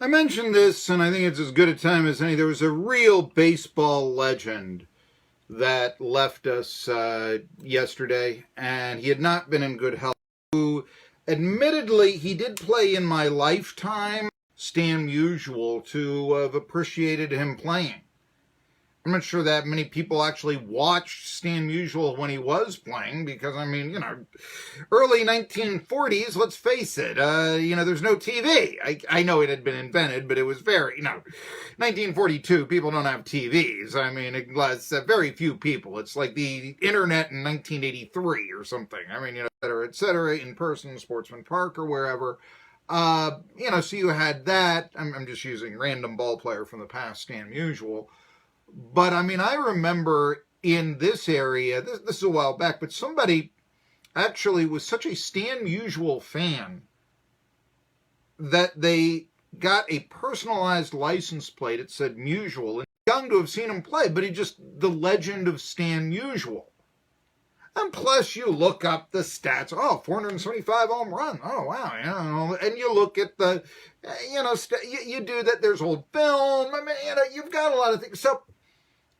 I mentioned this, and I think it's as good a time as any. There was a real baseball legend that left us yesterday, and he had not been in good health. Who, admittedly, he did play in my lifetime. Stan Musial, to have appreciated him playing. I'm not sure that many people actually watched Stan Musial when he was playing because, I mean, early 1940s, let's face it, there's no TV. I know it had been invented, but it was 1942, people don't have TVs. I mean, it's very few people. It's like the internet in 1983 or something. I mean, et cetera, in person, Sportsman Park or wherever. So you had that. I'm just using random ball player from the past, Stan Musial. But, I mean, I remember in this area, this is a while back, but somebody actually was such a Stan Musial fan that they got a personalized license plate. It said Musial. And young to have seen him play, but the legend of Stan Musial. And plus, you look up the stats. Oh, 475 home run. Oh, wow. And you look at the, you do that. There's old film. I mean, you've got a lot of things. So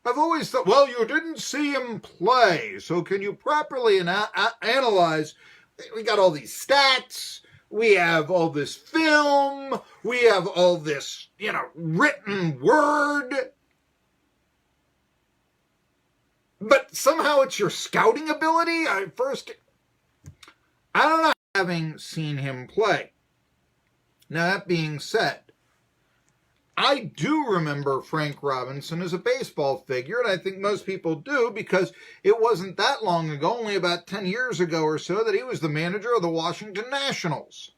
I've always thought, well, you didn't see him play. So can you properly analyze? We got all these stats. We have all this film. We have all this, written word. But somehow it's your scouting ability. I don't know, having seen him play. Now, that being said, I do remember Frank Robinson as a baseball figure, and I think most people do because it wasn't that long ago, only about 10 years ago or so, that he was the manager of the Washington Nationals.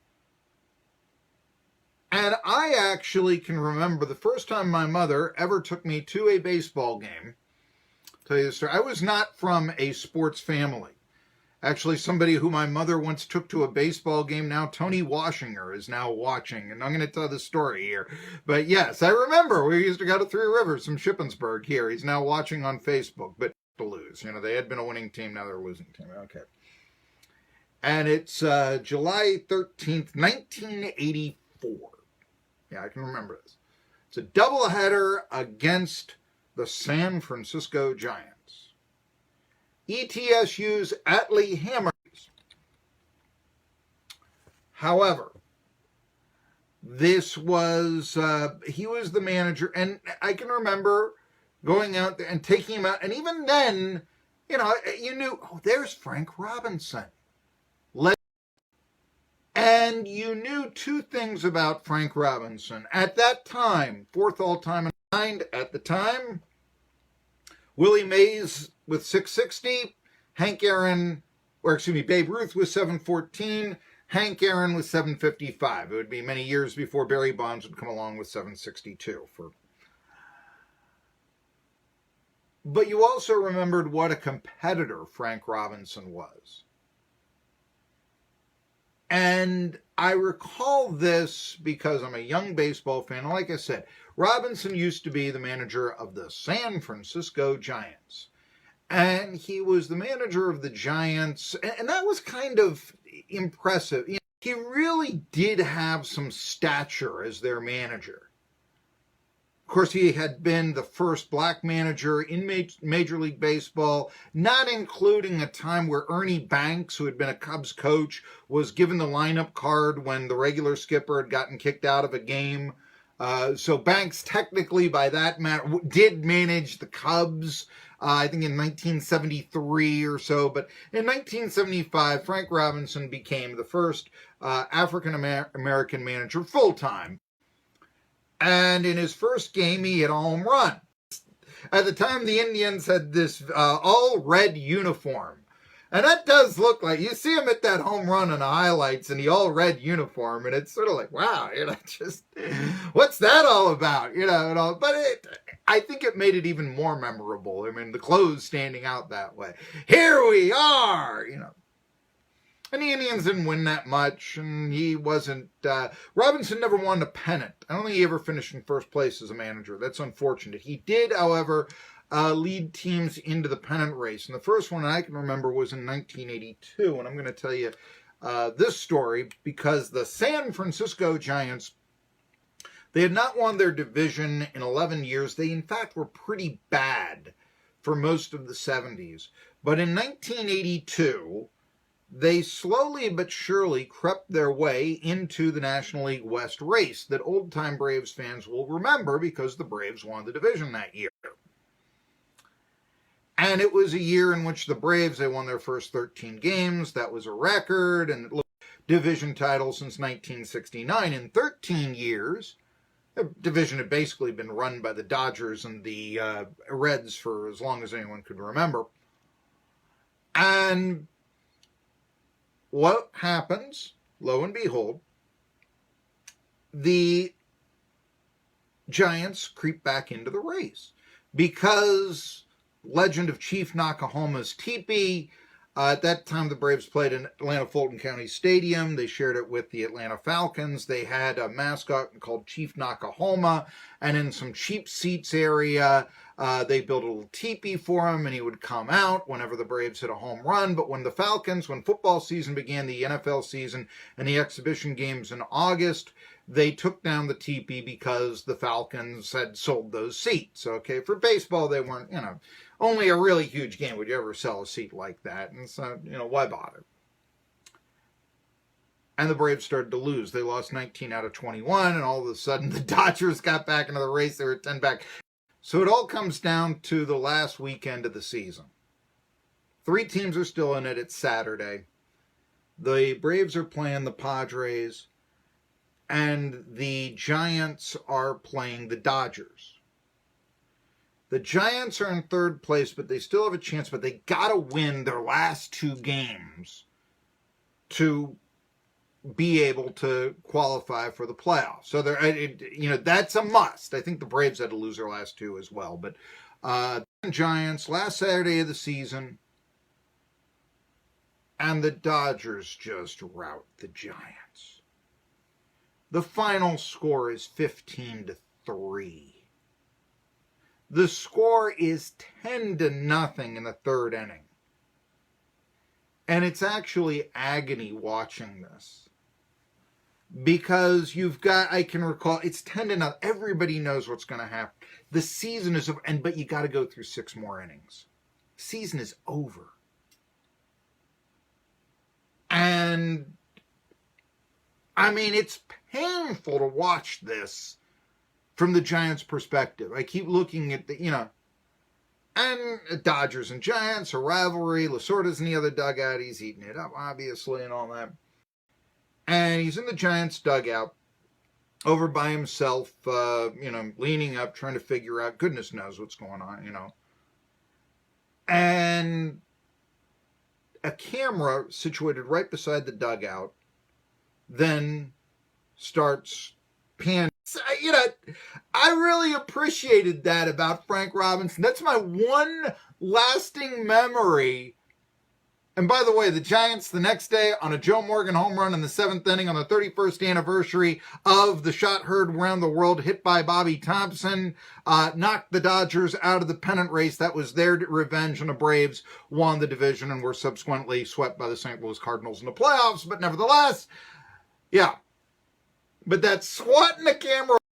And I actually can remember the first time my mother ever took me to a baseball game. Tell you the story. I was not from a sports family. Actually, somebody who my mother once took to a baseball game, now Tony Washinger, is now watching. And I'm going to tell the story here. But yes, I remember we used to go to Three Rivers from Shippensburg here. He's now watching on Facebook, but to lose. They had been a winning team, now they're a losing team. Okay. And it's July 13th, 1984. Yeah, I can remember this. It's a doubleheader against the San Francisco Giants. ETSU's Atlee Hammers. However, this was, he was the manager, and I can remember going out there and taking him out, and even then, you knew, oh, there's Frank Robinson. And you knew two things about Frank Robinson. At that time, fourth all-time in at the time, Willie Mays with 660, Babe Ruth with 714, Hank Aaron with 755. It would be many years before Barry Bonds would come along with 762. But you also remembered what a competitor Frank Robinson was. And I recall this because I'm a young baseball fan. Like I said, Robinson used to be the manager of the San Francisco Giants. And he was the manager of the Giants, and that was kind of impressive. He really did have some stature as their manager. Of course, he had been the first black manager in Major League Baseball, not including a time where Ernie Banks, who had been a Cubs coach, was given the lineup card when the regular skipper had gotten kicked out of a game. So Banks technically, by that matter, did manage the Cubs, I think in 1973 or so. But in 1975, Frank Robinson became the first African-American manager full-time. And in his first game, he hit a home run. At the time, the Indians had this all-red uniform. And that does look like, you see him at that home run in the highlights in the all-red uniform, and it's sort of like, wow, what's that all about? But I think it made it even more memorable. I mean, the clothes standing out that way. Here we are, And the Indians didn't win that much, and he wasn't, Robinson never won a pennant. I don't think he ever finished in first place as a manager. That's unfortunate. He did, however, lead teams into the pennant race. And the first one I can remember was in 1982. And I'm going to tell you this story because the San Francisco Giants They had not won their division in 11 years. They, in fact, were pretty bad for most of the 70s. But in 1982, they slowly but surely crept their way into the National League West race that old-time Braves fans will remember because the Braves won the division that year. And it was a year in which the Braves, they won their first 13 games. That was a record, and division title since 1969. In 13 years, the division had basically been run by the Dodgers and the Reds for as long as anyone could remember. And what happens, lo and behold, the Giants creep back into the race because legend of Chief Nakahoma's teepee. At that time, the Braves played in Atlanta Fulton County Stadium. They shared it with the Atlanta Falcons. They had a mascot called Chief Nakahoma, and in some cheap seats area, they built a little teepee for him, and he would come out whenever the Braves hit a home run. But when football season began, the NFL season, and the exhibition games in August, they took down the teepee because the Falcons had sold those seats. Okay, for baseball, they weren't, only a really huge game would you ever sell a seat like that. And so, why bother? And the Braves started to lose. They lost 19 out of 21, and all of a sudden the Dodgers got back into the race. They were 10 back. So it all comes down to the last weekend of the season. 3 teams are still in it. It's Saturday. The Braves are playing the Padres, and the Giants are playing the Dodgers. The Giants are in third place, but they still have a chance, but they got to win their last 2 games to be able to qualify for the playoffs. So that's a must. I think the Braves had to lose their last 2 as well. But Giants, last Saturday of the season, and the Dodgers just rout the Giants. The final score is 15-3. The score is 10-0 in the 3rd inning. And it's actually agony watching this. Because I can recall, it's 10-0. Everybody knows what's going to happen. The season is over, but you got to go through 6 more innings. Season is over. And, it's painful to watch this from the Giants' perspective. I keep looking at and Dodgers and Giants, a rivalry. Lasorda's in the other dugout. He's eating it up, obviously, and all that. And he's in the Giants' dugout, over by himself, leaning up, trying to figure out, goodness knows what's going on, And a camera situated right beside the dugout then starts panning. I really appreciated that about Frank Robinson. That's my one lasting memory. And by the way, the Giants the next day on a Joe Morgan home run in the 7th inning on the 31st anniversary of the shot heard around the world hit by Bobby Thompson, knocked the Dodgers out of the pennant race. That was their revenge, and the Braves won the division and were subsequently swept by the St. Louis Cardinals in the playoffs. But nevertheless, yeah. But that swatting the camera